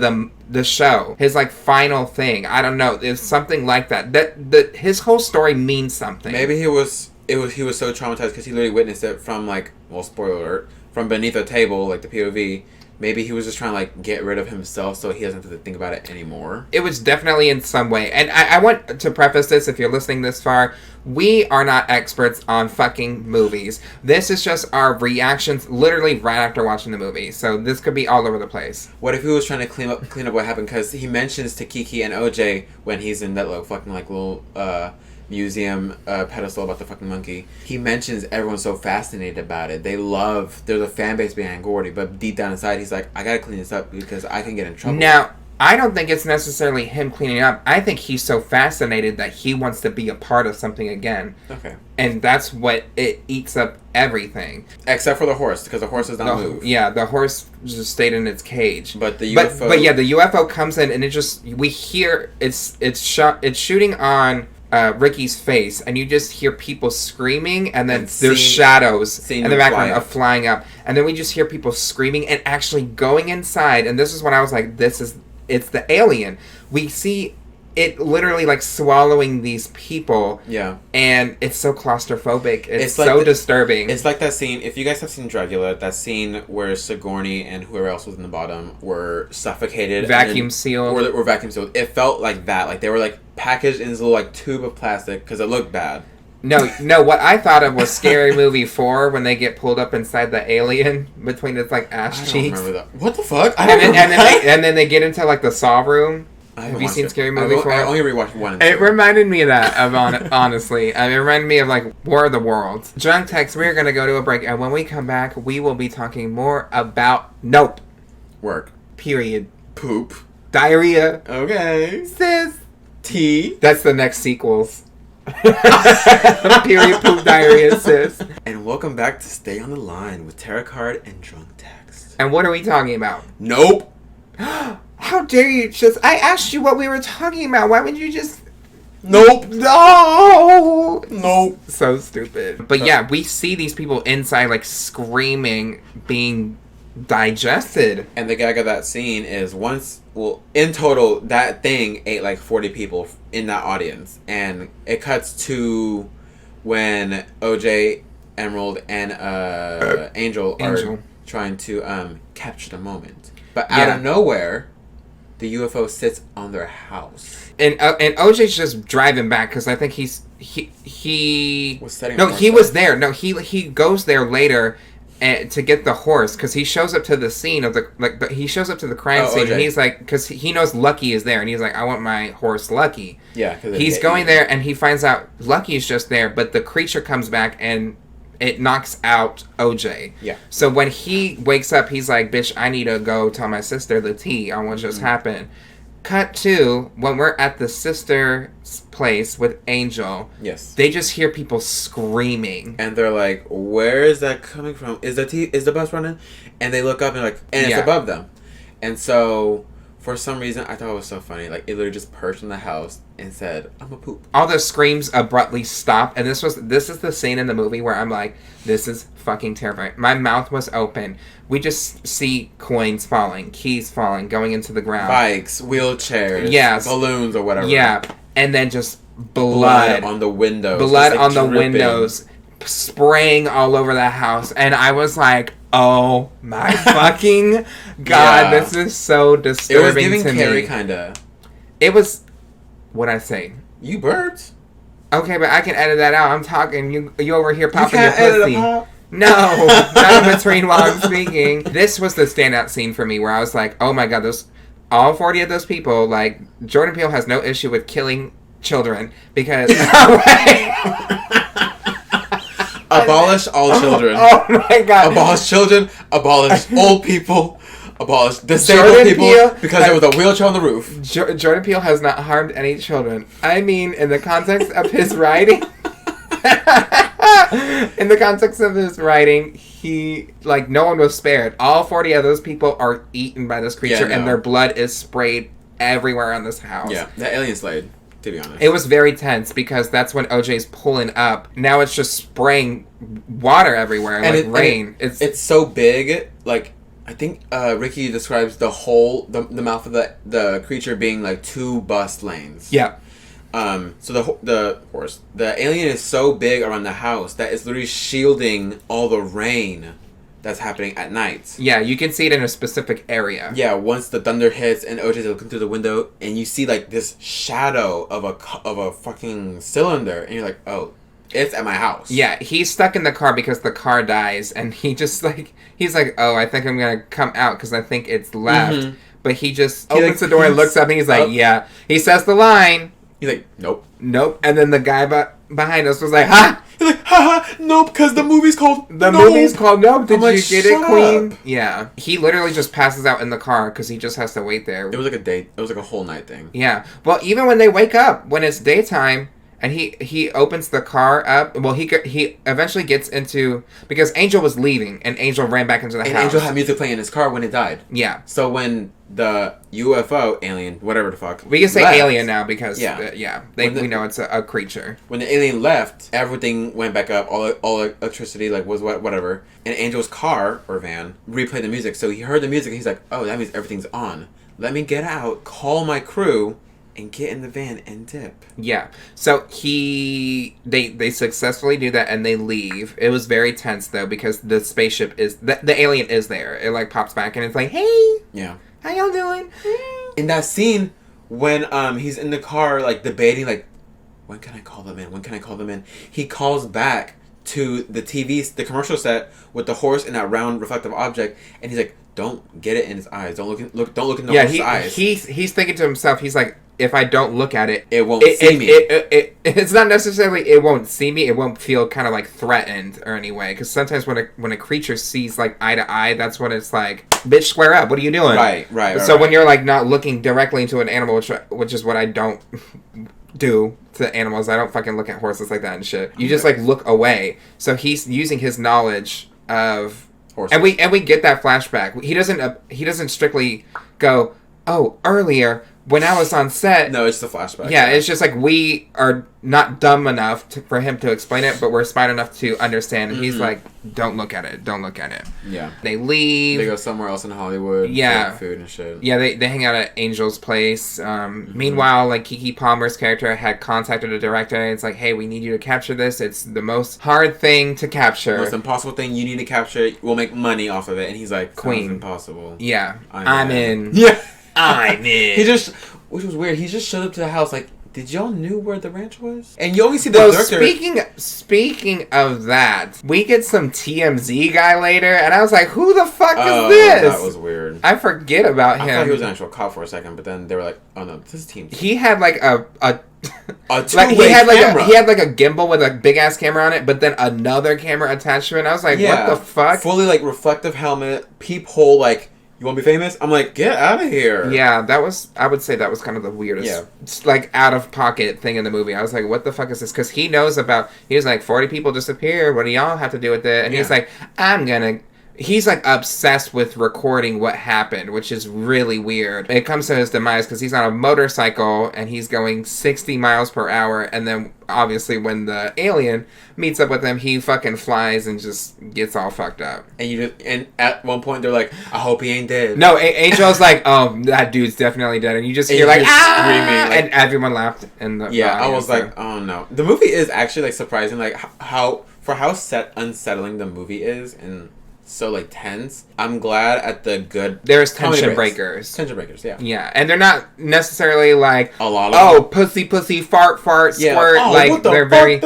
the show, his, like, final thing. I don't know. It's something like that. His whole story means something. Maybe he was so traumatized because he literally witnessed it from, like, well, spoiler alert, from beneath a table, like the POV. Maybe he was just trying to, like, get rid of himself so he doesn't have to think about it anymore. It was definitely in some way. And I want to preface this, if you're listening this far, we are not experts on fucking movies. This is just our reactions literally right after watching the movie. So this could be all over the place. What if he was trying to clean up what happened? Because he mentions to Kiki and OJ when he's in that little museum pedestal about the fucking monkey. He mentions everyone's so fascinated about it. There's a fan base behind Gordy, but deep down inside he's like, I gotta clean this up because I can get in trouble. Now, I don't think it's necessarily him cleaning up. I think he's so fascinated that he wants to be a part of something again. Okay. And that's what it eats up everything. Except for the horse, because the horse does not move. Yeah, the horse just stayed in its cage. But the UFO... But yeah, the UFO comes in and it just... We hear... It's shooting on... Ricky's face, and you just hear people screaming, and then there's shadows in the background of flying up, and then we just hear people screaming and actually going inside, and this is when I was like, it's the alien. We see it literally like swallowing these people. Yeah. And it's so claustrophobic. It's like so disturbing. It's like that scene, if you guys have seen Dracula, that scene where Sigourney and whoever else was in the bottom were suffocated. Vacuum sealed. Or vacuum sealed. It felt like that. Like they were like packaged in this little like tube of plastic because it looked bad. No, what I thought of was Scary Movie 4 when they get pulled up inside the alien between its like ass cheeks. I don't remember that. What the fuck? And then they get into like the saw room. Have you seen Scary Movie 4? I only rewatched 1 and 2. It reminded me of that, honestly. It reminded me of, like, War of the Worlds. Drunk Text, we're going to go to a break, and when we come back, we will be talking more about Nope. Work. Period. Poop. Diarrhea. Okay. Sis. Tea. That's the next sequels. Period, poop, diarrhea, sis. And welcome back to Stay on the Line with Terrah Card and Drunk Text. And what are we talking about? Nope. How dare you just... I asked you what we were talking about. Why would you just... Nope. No. Nope. So stupid. But yeah, we see these people inside like screaming, being digested. And the gag of that scene is in total, that thing ate like 40 people in that audience. And it cuts to when OJ, Emerald, and Angel are trying to capture the moment. But out of nowhere... The UFO sits on their house, and OJ's just driving back because I think he was there. No, he goes there later to get the horse because he shows up to the scene of he shows up to the crime scene, and he's like, because he knows Lucky is there, and he's like, I want my horse Lucky. Yeah, he's going there, and he finds out Lucky's just there, but the creature comes back and it knocks out OJ. Yeah. So when he wakes up, he's like, bitch, I need to go tell my sister the tea on what just happened. Cut to when we're at the sister's place with Angel. Yes. They just hear people screaming. And they're like, where is that coming from? Is the bus running? And they look up and it's above them. And so... For some reason, I thought it was so funny. Like, it literally just perched in the house and said, I'm a poop. All the screams abruptly stop. And this is the scene in the movie where I'm like, this is fucking terrifying. My mouth was open. We just see coins falling, keys falling, going into the ground. Bikes, wheelchairs, balloons or whatever. Yeah. And then just blood on the windows. Blood on the windows. Spraying all over the house. And I was like... Oh my fucking god! This is so disturbing. It was giving Carrie kinda. It was. What'd I say? You burped. Okay, but I can edit that out. I'm talking. You over here popping your pussy. Edit them out. No, not in between while I'm speaking. This was the standout scene for me, where I was like, "Oh my god, all 40 of those people." Like Jordan Peele has no issue with killing children because. Abolish all children. Oh my god. Abolish children. Abolish old people. Abolish disabled people because there was a wheelchair on the roof. Jordan Peele has not harmed any children. I mean, in the context of his writing... in the context of his writing, no one was spared. All 40 of those people are eaten by this creature and their blood is sprayed everywhere on this house. Yeah, the alien slayed. To be honest. It was very tense because that's when OJ's pulling up. Now it's just spraying water everywhere, and like rain. It's so big. Like, I think Ricky describes the mouth of the creature being like 2 bus lanes. Yeah. So the alien is so big around the house that it's literally shielding all the rain that's happening at night. Yeah, you can see it in a specific area. Yeah, once the thunder hits and OJ's looking through the window and you see like this shadow of a fucking cylinder and you're like, oh, it's at my house. Yeah, he's stuck in the car because the car dies and he's like, oh, I think I'm gonna come out because I think it's left. Mm-hmm. But he just opens the door and looks up and he's like, yeah. He says the line. He's like, nope. And then the guy behind us was like, ha! He's like, ha! haha, nope, because the movie's called Nope. Did you get it, Queen? Up. Yeah. He literally just passes out in the car because he just has to wait there. It was like a date. It was like a whole night thing. Yeah. Well, even when they wake up, when it's daytime, and he opens the car up. Well, he eventually gets into... Because Angel was leaving, and Angel ran back into the house. And Angel had music playing in his car when it died. Yeah. So when the UFO, alien, whatever the fuck... We can say left, alien now because, we know it's a creature. When the alien left, everything went back up. All electricity, like, was whatever. And Angel's car, or van, replayed the music. So he heard the music, and he's like, oh, that means everything's on. Let me get out, call my crew... and get in the van and dip. Yeah. So they successfully do that and they leave. It was very tense though because the spaceship is the alien is there. It like pops back and it's like, hey, yeah, how y'all doing? In that scene when he's in the car like debating like, when can I call them in? He calls back to the the commercial set with the horse and that round reflective object, and he's like, don't get it in his eyes. Don't look in the horse's eyes. He's thinking to himself. He's like, if I don't look at it, it won't see me. It's not necessarily it won't see me. It won't feel kind of like threatened or anyway. Because sometimes when a creature sees like eye to eye, that's when it's like, bitch, square up. What are you doing? Right. So when you're like not looking directly into an animal, which is what I don't do to animals. I don't fucking look at horses like that and shit. You just like look away. So he's using his knowledge of horses. And we get that flashback. He doesn't strictly go, oh, earlier when I was on set. No, it's the flashback. Yeah, it's just like we are not dumb enough for him to explain it, but we're smart enough to understand. And he's like, don't look at it. Yeah. They leave. They go somewhere else in Hollywood. Yeah. For food and shit. Yeah, they hang out at Angel's place. Meanwhile, like Keke Palmer's character had contacted the director and it's like, hey, we need you to capture this. It's the most hard thing to capture. Most impossible thing you need to capture. We'll make money off of it. And he's like, Queen. Impossible. Yeah. I'm in. Yeah. I'm in. Which was weird. He just showed up to the house like, did y'all knew where the ranch was? And you only see the director. Speaking of that, we get some TMZ guy later, and I was like, who the fuck is this? That was weird. I forget about him. I thought he was an actual cop for a second, but then they were like, oh no, this is TMZ. He had like a two-way camera. He had like a gimbal with a big ass camera on it, but then another camera attached to it. And I was like, what the fuck? Fully like reflective helmet, peephole, like, you want to be famous? I'm like, get out of here. Yeah, I would say that was kind of the weirdest, like, out-of-pocket thing in the movie. I was like, what the fuck is this? Because he knows he was like, 40 people disappear. What do y'all have to do with it? And he's like, he's like obsessed with recording what happened, which is really weird. It comes to his demise because he's on a motorcycle and he's going 60 miles per hour. And then obviously when the alien meets up with him, he fucking flies and just gets all fucked up. And at one point they're like, I hope he ain't dead. No, Angel's like, oh, that dude's definitely dead. And you just hear like, screaming. Like, and everyone laughed. I was like, oh no. The movie is actually like surprising, like how unsettling the movie is and so like tense. I'm glad at the good. There's tension breakers. Yeah. Yeah, and they're not necessarily like a lot of pussy, fart, squirt. Like they're very.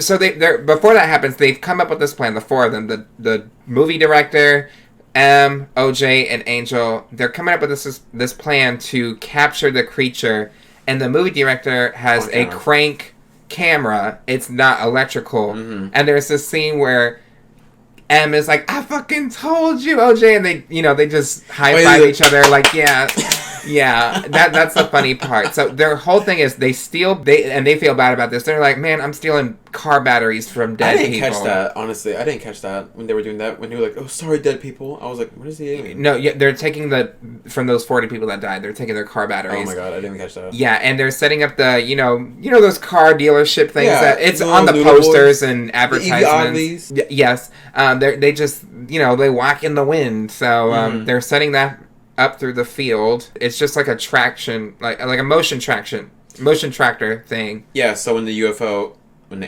So they're before that happens, they've come up with this plan. The four of them, the movie director, OJ, and Angel. They're coming up with this plan to capture the creature, and the movie director has a crank camera. It's not electrical, and there's this scene where M is like, I fucking told you, OJ, and they just high five each other like, yeah. That's the funny part. So their whole thing is they feel bad about this. They're like, man, I'm stealing car batteries from dead people. I didn't catch that, honestly. I didn't catch that when they were doing that. When they were like, oh, sorry, dead people. I was like, what does he mean? No, yeah, they're taking from those 40 people that died, they're taking their car batteries. Oh my god, I didn't catch that. Yeah, and they're setting up the, those car dealership things that it's on the posters and advertisements. The yes. They just, they whack in the wind. So they're setting that up through the field. It's just like a traction, like a motion tractor thing. Yeah, so when the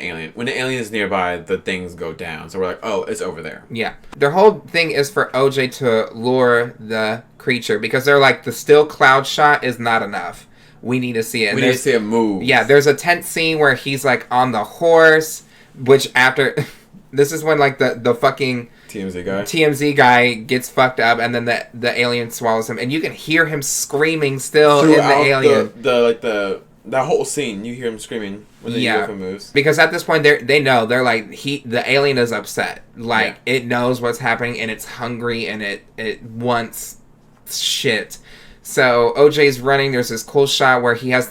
alien is nearby, the things go down. So we're like, oh, it's over there. Yeah. Their whole thing is for OJ to lure the creature because they're like, the still cloud shot is not enough. We need to see it. We need to see it move. Yeah, there's a tense scene where he's like on the horse, which after this is when like the fucking TMZ guy gets fucked up, and then the alien swallows him, and you can hear him screaming still throughout in the alien. that whole scene, you hear him screaming when the UFO moves. Because at this point, they know. They're like, the alien is upset. Like, it knows what's happening, and it's hungry, and it wants shit. So OJ's running. There's this cool shot where he has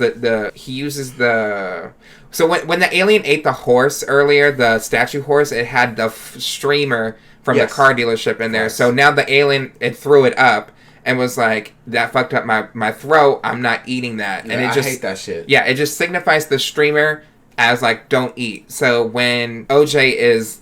he uses the... So when the alien ate the horse earlier, the statue horse, it had the streamer from the car dealership in there. So now the alien, it threw it up and was like, that fucked up my throat. I'm not eating that. Yeah, and I hate that shit. Yeah, it just signifies the streamer as like, don't eat. So when OJ is,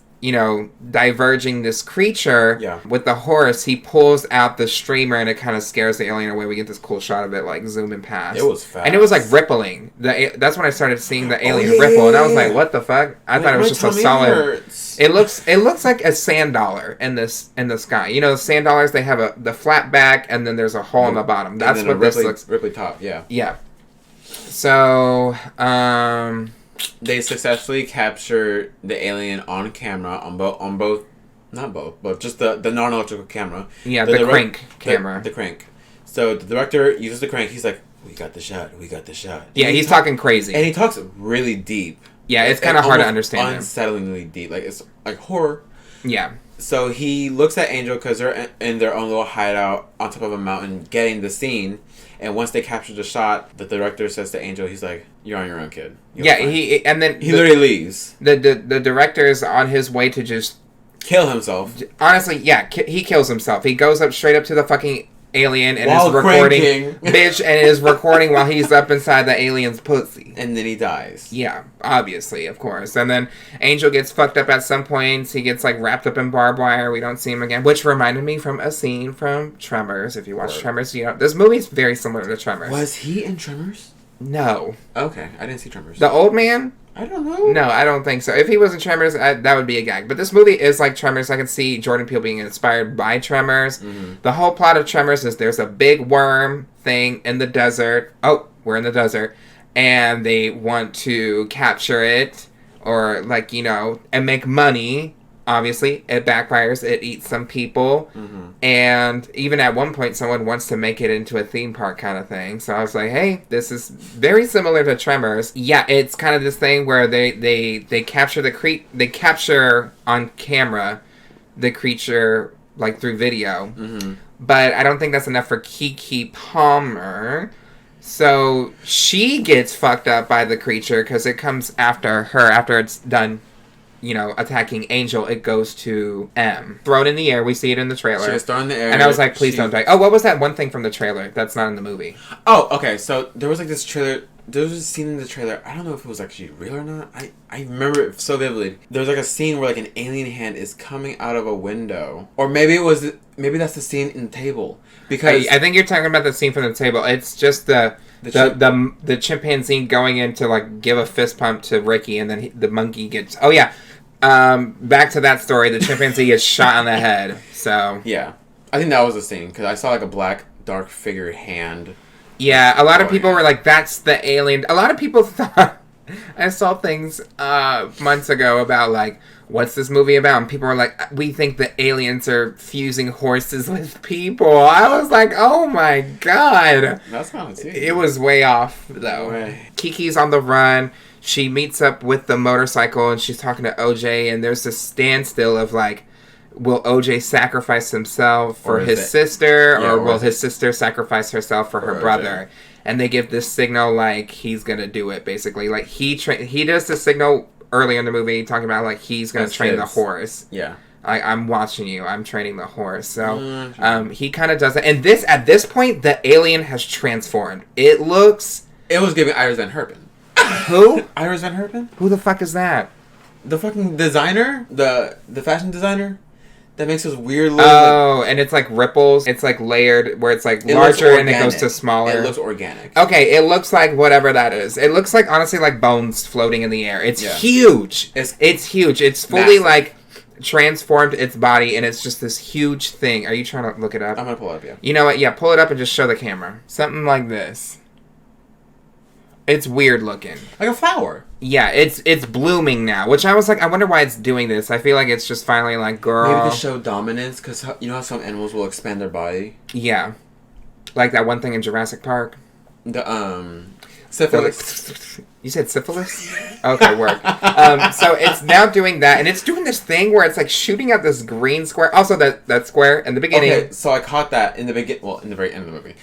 diverging this creature with the horse, he pulls out the streamer and it kind of scares the alien away. We get this cool shot of it like zooming past. It was fast. And it was like rippling. That's when I started seeing the alien ripple, and I was like, what the fuck? I thought it was just a solid... It looks like a sand dollar in the sky. Sand dollars, they have the flat back and then there's a hole in the bottom. That's what this looks... Ripley top, yeah. Yeah. So, they successfully captured the alien on camera on both, not both, but just the non-electrical camera. Yeah, the crank camera. The crank. So the director uses the crank. He's like, we got the shot. Yeah, he's talking crazy. And he talks really deep. Yeah, it's kind of hard to understand unsettlingly deep. Like, it's like horror. Yeah. So he looks at Angel because they're in their own little hideout on top of a mountain getting the scene. And once they capture the shot, the director says to Angel, he's like, "You're on your own, kid." He literally leaves. The director is on his way to just kill himself. Honestly, yeah, he kills himself. He goes up straight up to the fucking alien and is recording, bitch, and is recording while he's up inside the alien's pussy. And then he dies. Yeah, obviously, of course. And then Angel gets fucked up at some points. He gets like wrapped up in barbed wire. We don't see him again, which reminded me from a scene from Tremors. If you watch Tremors, this movie's very similar to Tremors. Was he in Tremors? No. Okay, I didn't see Tremors. The old man? I don't know. No, I don't think so. If he was in Tremors, that would be a gag. But this movie is like Tremors. I can see Jordan Peele being inspired by Tremors. Mm-hmm. The whole plot of Tremors is there's a big worm thing in the desert. Oh, we're in the desert. And they want to capture it or and make money. Obviously, it backfires. It eats some people. Mm-hmm. And even at one point, someone wants to make it into a theme park kind of thing. So I was like, hey, this is very similar to Tremors. Yeah, it's kind of this thing where they capture they capture on camera the creature, like, through video. Mm-hmm. But I don't think that's enough for Keke Palmer. So she gets fucked up by the creature because it comes after her, after it's done attacking Angel. It goes to M. Thrown in the air. We see it in the trailer. She was thrown in the air. And I was like, please don't die. Oh, what was that one thing from the trailer that's not in the movie? Oh, okay. So there was like this trailer. There was a scene in the trailer. I don't know if it was actually real or not. I remember it so vividly. There was like a scene where like an alien hand is coming out of a window. Or maybe that's the scene in the table. Because I think you're talking about the scene from the table. It's just the chimpanzee going in to like give a fist pump to Ricky, and then the monkey gets... Oh, yeah. Back to that story. The chimpanzee gets shot on the head. So... Yeah. I think that was the scene. Because I saw like a black, dark figure hand... Yeah, a lot of people were like, that's the alien. A lot of people thought... I saw things months ago about, like, what's this movie about? And people were like, we think the aliens are fusing horses with people. I was like, oh my god. That's not it. It was way off, though. Way. Kiki's on the run. She meets up with the motorcycle, and she's talking to OJ, and there's this standstill of, like, will OJ sacrifice himself for his sister, or will his sister sacrifice herself for her brother? And they give this signal like he's gonna do it, basically. Like he does the signal early in the movie talking about like he's gonna train the horse. Yeah. I'm watching you. I'm training the horse. So he kind of does it. And at this point, the alien has transformed. It was giving Iris Van Herpen. Who? Iris Van Herpen? Who the fuck is that? The fucking designer? The fashion designer? That makes this weird little... Oh, and it's like ripples. It's like layered, where it's like larger and it goes to smaller. It looks organic. Okay, it looks like whatever that is. It looks like, honestly, like bones floating in the air. It's huge. It's huge. It's fully massive. Like transformed its body, and it's just this huge thing. Are you trying to look it up? I'm going to pull it up, yeah. You know what? Yeah, pull it up and just show the camera. Something like this. It's weird looking. Like a flower. Yeah, it's blooming now, which I was like, I wonder why it's doing this. I feel like it's just finally like, girl. Maybe to show dominance, because you know how some animals will expand their body? Yeah. Like that one thing in Jurassic Park. Syphilis. You said syphilis? Okay, work. So it's now doing that, and it's doing this thing where it's like shooting out this green square. Also, that square in the beginning. Okay, so I caught that in the in the very end of the movie.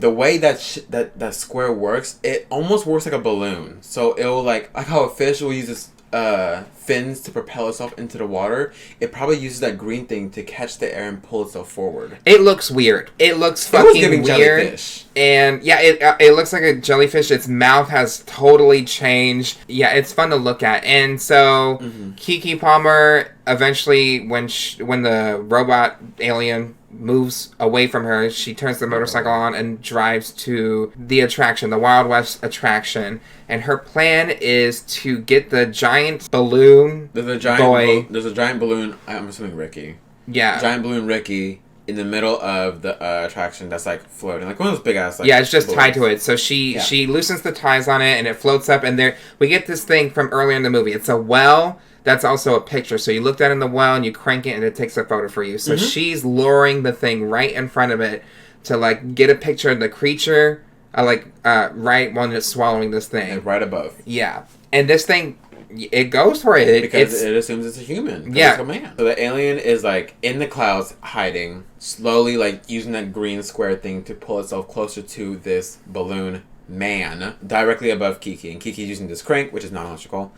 The way that square works, it almost works like a balloon. So it'll like how a fish will use its fins to propel itself into the water. It probably uses that green thing to catch the air and pull itself forward. It looks weird. It looks fucking weird. Jellyfish. And yeah, it looks like a jellyfish. Its mouth has totally changed. Yeah, it's fun to look at. And so Keke Palmer eventually, when the robot alien moves away from her, she turns the motorcycle on and drives to the attraction, the Wild West attraction. And her plan is to get the giant balloon. There's a giant balloon. I'm assuming Ricky. Yeah. Giant balloon Ricky in the middle of the attraction that's like floating, like one of those big ass. Like, yeah, it's just balloons. tied to it. So she loosens the ties on it, and it floats up. And there we get this thing from earlier in the movie. It's a well. That's also a picture. So you look down in the well and you crank it and it takes a photo for you. So she's luring the thing right in front of it to like get a picture of the creature, right when it's swallowing this thing. Like right above. Yeah. And this thing, it goes for it. Because it assumes it's a human. Yeah. It's a man. So the alien is like in the clouds hiding, slowly like using that green square thing to pull itself closer to this balloon man directly above Keke. And Keke's using this crank, which is non-electrical.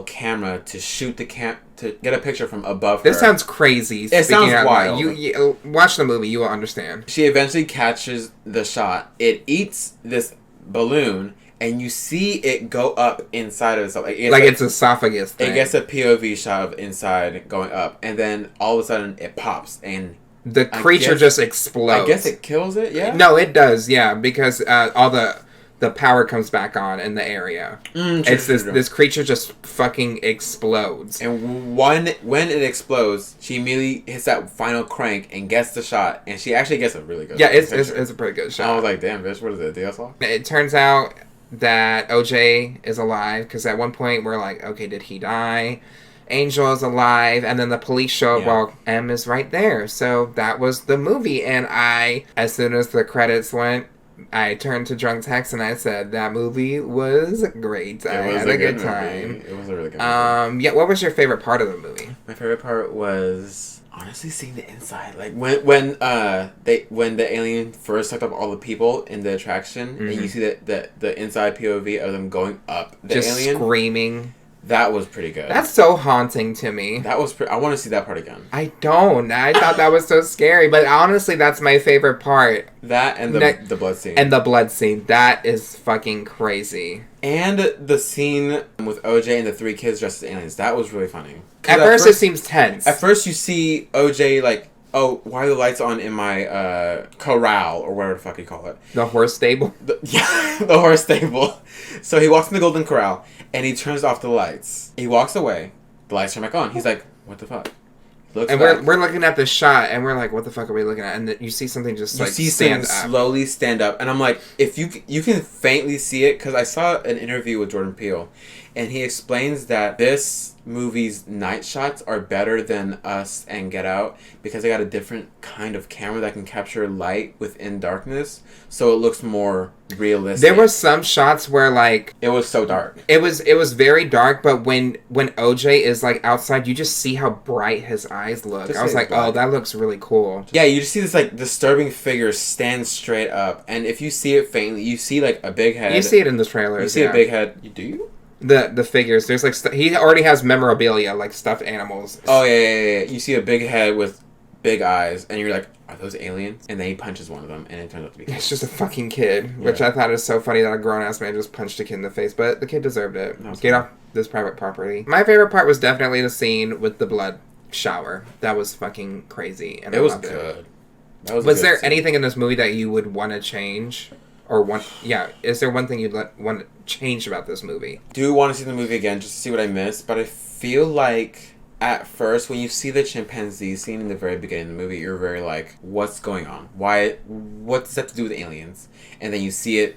Camera to shoot to get a picture from above her. This sounds crazy. It sounds wild. You watch the movie, you will understand. She eventually catches the shot. It eats this balloon, and you see it go up inside of itself. Its esophagus thing. It gets a POV shot of inside going up, and then all of a sudden it pops, and the creature just explodes. I guess it kills it, yeah? No, it does, yeah, because all the power comes back on in the area. This creature just fucking explodes. And when it explodes, she immediately hits that final crank and gets the shot. And she actually gets a really good shot. Yeah, it's a pretty good shot. I was like, damn, bitch, what is it, DSLR? It turns out that OJ is alive, because at one point we're like, okay, did he die? Angel is alive, and then the police show up while M is right there. So that was the movie. And as soon as the credits went, I turned to Drunk Text and I said, that movie was great. I had a good time. It was a really good movie. Yeah, what was your favorite part of the movie? My favorite part was honestly seeing the inside. Like when the alien first sucked up all the people in the attraction, and you see the inside POV of them going up the just alien. Screaming. That was pretty good. That's so haunting to me. That was I want to see that part again. I don't. I thought that was so scary. But honestly, that's my favorite part. That and the blood scene. And the blood scene. That is fucking crazy. And the scene with OJ and the three kids dressed as aliens. That was really funny. At first, it seems tense. At first, you see OJ like, oh, why are the lights on in my corral, or whatever the fuck you call it? The horse stable? The horse stable. So he walks in the golden corral, and he turns off the lights. He walks away. The lights turn back on. He's like, what the fuck? And we're looking at the shot, and we're like, what the fuck are we looking at? And you see something just stand up. Slowly stand up. And I'm like, if you can faintly see it, because I saw an interview with Jordan Peele, and he explains that this movie's night shots are better than Us and Get Out because they got a different kind of camera that can capture light within darkness, so it looks more realistic. There were some shots where like it was so dark. It was very dark, but when OJ is like outside, you just see how bright his eyes look. I was like, oh, that looks really cool. Yeah, you just see this like disturbing figure stand straight up, and if you see it faintly, you see like a big head. You see it in the trailers. You see a big head. Do you? The figures. There's like he already has memorabilia, like stuffed animals. Oh yeah. You see a big head with big eyes, and you're like, are those aliens? And then he punches one of them, and it turns out to be. It's just a fucking kid, which I thought is so funny that a grown ass man just punched a kid in the face, but the kid deserved it. Get off this private property. My favorite part was definitely the scene with the blood shower. That was fucking crazy, and it was good. Was there anything in this movie that you would want to change? Is there one thing you'd want to change about this movie? Do want to see the movie again just to see what I missed, but I feel like at first when you see the chimpanzee scene in the very beginning of the movie, you're very like, what's going on? What does that have to do with aliens? And then you see it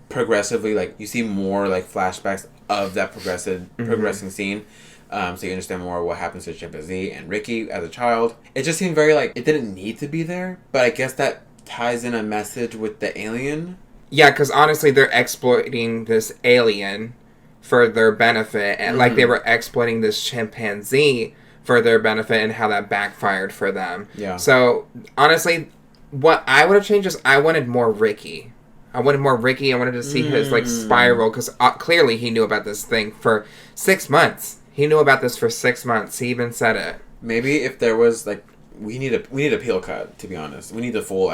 progressively, like you see more like flashbacks of that progressing scene. So you understand more what happens to Chimpanzee and Ricky as a child. It just seemed very like it didn't need to be there, but I guess that ties in a message with the alien. Yeah, because honestly, they're exploiting this alien for their benefit, and like they were exploiting this chimpanzee for their benefit, and how that backfired for them. Yeah. So honestly, what I would have changed is I wanted more Ricky. I wanted to see his like spiral, because clearly he knew about this thing for 6 months. He knew about this for 6 months. He even said it. Maybe if there was like. We need a Peele cut, to be honest. We need the full.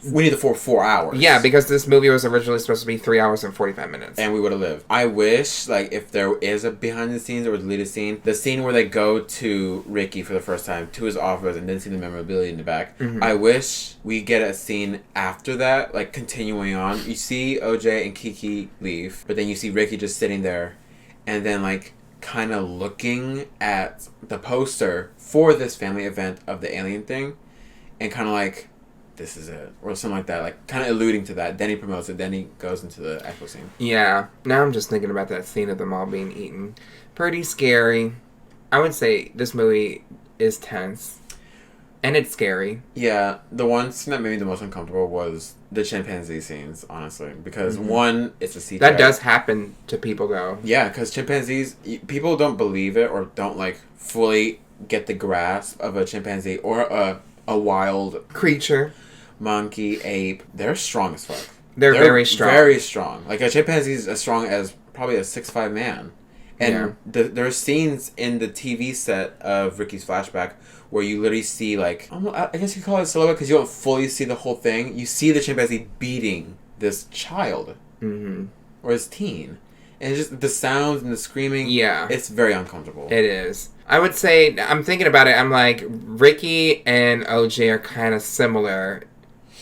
We need the full 4 hours. Yeah, because this movie was originally supposed to be 3 hours and 45 minutes, and we would have lived. I wish, like, if there is a behind the scenes or a deleted scene, the scene where they go to Ricky for the first time to his office and then see the memorabilia in the back. I wish we get a scene after that, like continuing on. You see OJ and Kiki leave, but then you see Ricky just sitting there, and then like kind of looking at the poster for this family event of the alien thing, and kind of like, this is it, or something like that, like kind of alluding to that. Then he promotes it, then he goes into the actual scene. Yeah, now I'm just thinking about that scene of them all being eaten. Pretty scary. I would say this movie is tense, and it's scary. Yeah, the one scene that made me the most uncomfortable was the chimpanzee scenes, honestly, because one, it's a CGI. That does happen to people, though. Yeah, because chimpanzees, people don't believe it or don't like fully get the grasp of a chimpanzee or a wild creature, monkey, ape. They're strong as fuck. They're very strong. Very strong. Like a chimpanzee is as strong as probably a 6'5" man. And there are scenes in the TV set of Ricky's flashback where you literally see, like, I guess you call it a silhouette because you don't fully see the whole thing. You see the chimpanzee beating this child. Or his teen. And it's just the sounds and the screaming. Yeah. It's very uncomfortable. It is. I would say, I'm thinking about it, I'm like, Ricky and OJ are kind of similar,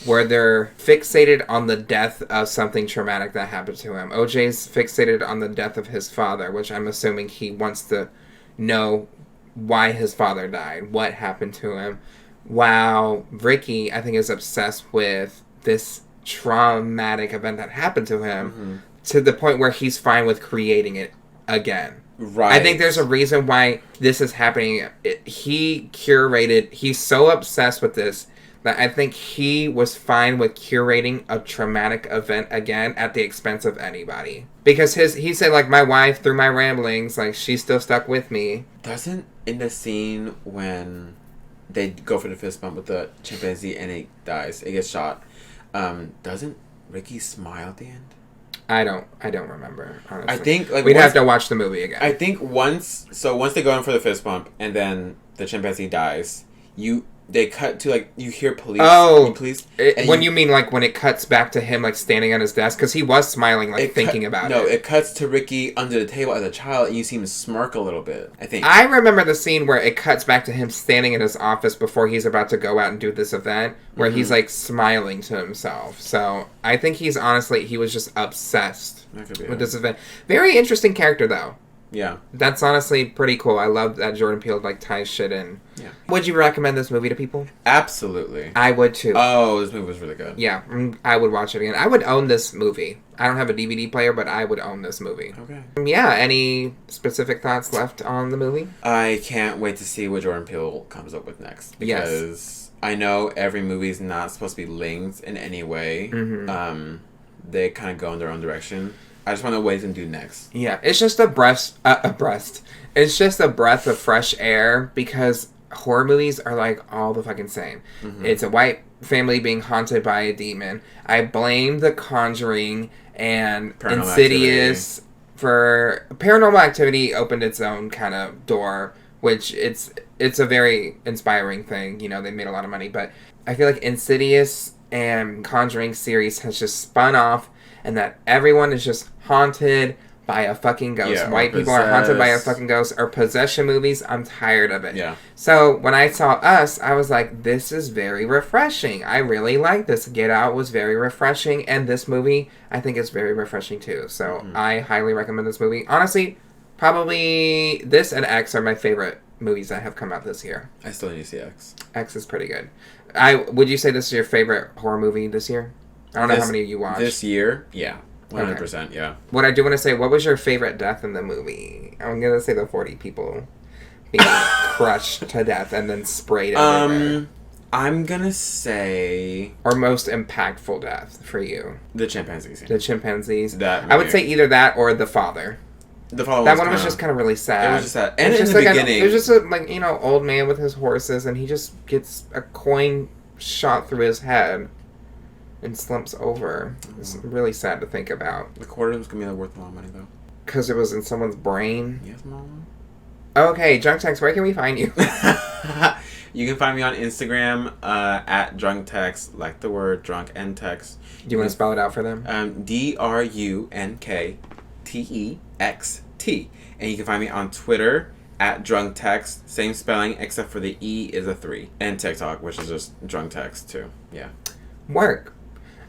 where they're fixated on the death of something traumatic that happened to him. OJ's fixated on the death of his father, which I'm assuming he wants to know why his father died, what happened to him. While Ricky, I think, is obsessed with this traumatic event that happened to him, to the point where he's fine with creating it again. Right. I think there's a reason why this is happening. He's so obsessed with this that I think he was fine with curating a traumatic event again at the expense of anybody. Because he said, like, my wife, through my ramblings, like, she's still stuck with me. Doesn't, in the scene when they go for the fist bump with the chimpanzee and it dies, it gets shot, doesn't Ricky smile at the end? I don't remember, honestly. I think, like, we'd have to watch the movie again. I think once they go in for the fist bump and then the chimpanzee dies, they cut to, like, you hear police. Oh, police. You mean, like, when it cuts back to him, like, standing at his desk? Because he was smiling, like, thinking about it. No, it cuts to Ricky under the table as a child, and you see him smirk a little bit, I think. I remember the scene where it cuts back to him standing in his office before he's about to go out and do this event, where he's, like, smiling to himself. So, I think he was just obsessed with this event. Very interesting character, though. Yeah. That's honestly pretty cool. I love that Jordan Peele, like, ties shit in. Yeah. Would you recommend this movie to people? Absolutely. I would, too. Oh, this movie was really good. Yeah, I would watch it again. I would own this movie. I don't have a DVD player, but I would own this movie. Okay. Yeah, any specific thoughts left on the movie? I can't wait to see what Jordan Peele comes up with next. Because I know every movie is not supposed to be linked in any way. They kind of go in their own direction. I just want to wait and do next. Yeah, it's just It's just a breath of fresh air, because horror movies are like all the fucking same. It's a white family being haunted by a demon. I blame The Conjuring and Insidious for Paranormal Activity opened its own kind of door, which it's a very inspiring thing. You know, they made a lot of money, but I feel like Insidious and Conjuring series has just spun off, and that everyone is just haunted by a fucking ghost. Yeah, White people are haunted by a fucking ghost. Or possession movies. I'm tired of it. Yeah. So when I saw Us, I was like, this is very refreshing. I really like this. Get Out was very refreshing. And this movie, I think, is very refreshing too. So I highly recommend this movie. Honestly, probably this and X are my favorite movies that have come out this year. I still need to see X. X is pretty good. Would you say this is your favorite horror movie this year? I don't know how many you watched. This year? Yeah. 100%, okay. Yeah. What I do want to say, what was your favorite death in the movie? I'm going to say the 40 people being crushed to death and then sprayed everywhere. I'm gonna say... Or most impactful death for you? The chimpanzee scene. The chimpanzees. That I would say either that or the father. The father that one was just kind of really sad. It was just sad. And in the beginning... It was just a, old man with his horses, and he just gets a coin shot through his head and slumps over. It's really sad to think about. The quarter was going to be worth a lot of money, though. Because it was in someone's brain? Yes, Mom. Okay, Drunk Text, where can we find you? You can find me on Instagram at Drunk Text, like the word drunk and text. Do you want to spell it out for them? DRUNKTEXT. And you can find me on Twitter at Drunk Text. Same spelling, except for the E is a 3. And TikTok, which is just Drunk Text, too. Yeah. Work.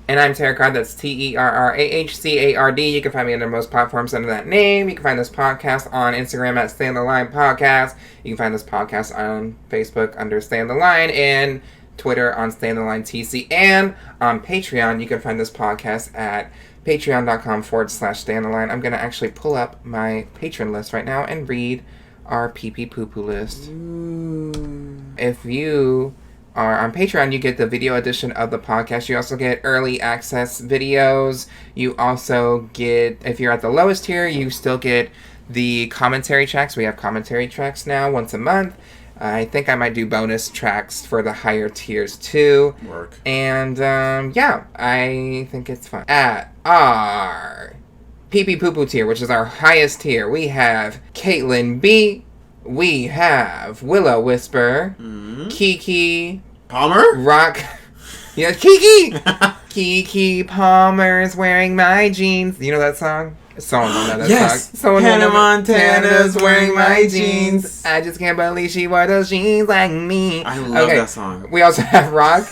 And I'm Terrah Card. That's TerrahCard. You can find me under most platforms under that name. You can find this podcast on Instagram at Stay on the Line Podcast. You can find this podcast on Facebook under Stay on the Line, and Twitter on Stay on the Line TC. And on Patreon, you can find this podcast at patreon.com/Stay on the Line. I'm going to actually pull up my patron list right now and read our pee-pee poo-poo list. Ooh. If you are on Patreon, you get the video edition of the podcast. You also get early access videos. You also get, if you're at the lowest tier, you still get the commentary tracks. We have commentary tracks now once a month. I think I might do bonus tracks for the higher tiers too. Work. And yeah, I think it's fun. At our pee-pee poo-poo tier, which is our highest tier, we have Caitlin B. We have Willow Whisper, Kiki Palmer, Rock. Yeah, Kiki. Kiki Palmer's wearing my jeans. You know that song? Someone will know that yes. song. Hannah Montana's wearing my jeans. I just can't believe she wore those jeans like me. I love that song. We also have Rock.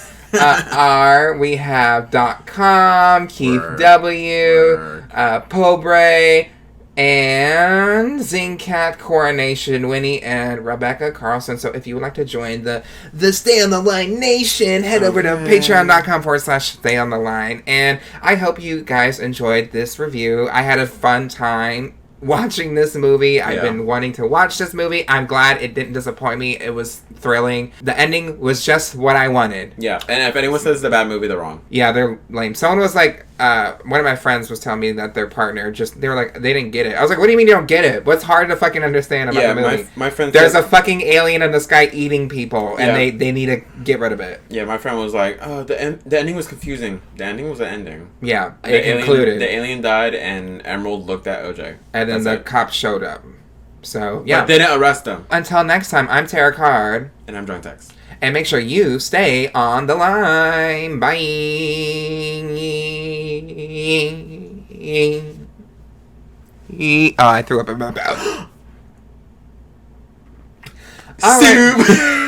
We have .com, Keith Word. W, Pobre, and Zingcat, Coronation, Winnie, and Rebecca Carlson. So if you would like to join the Stay on the Line Nation, head over to patreon.com/Stay on the Line. And I hope you guys enjoyed this review. I had a fun time watching this movie. I've been wanting to watch this movie. I'm glad it didn't disappoint me. It was thrilling. The ending was just what I wanted. Yeah, and if anyone says it's a bad movie, they're wrong. Yeah, they're lame. Someone was like, one of my friends was telling me that their partner they were like, they didn't get it. I was like, what do you mean you don't get it? What's hard to fucking understand about the movie? My friend There's a fucking alien in the sky eating people, and they need to get rid of it. Yeah, my friend was like, oh, the ending was confusing. The ending was the ending. Yeah, it concluded. The alien died, and Emerald looked at OJ. And then the cops showed up. So, yeah. But they didn't arrest him. Until next time, I'm Terrah Card. And I'm Drunk Text. And make sure you stay on the line. Bye. Oh, I threw up in my mouth. Soup.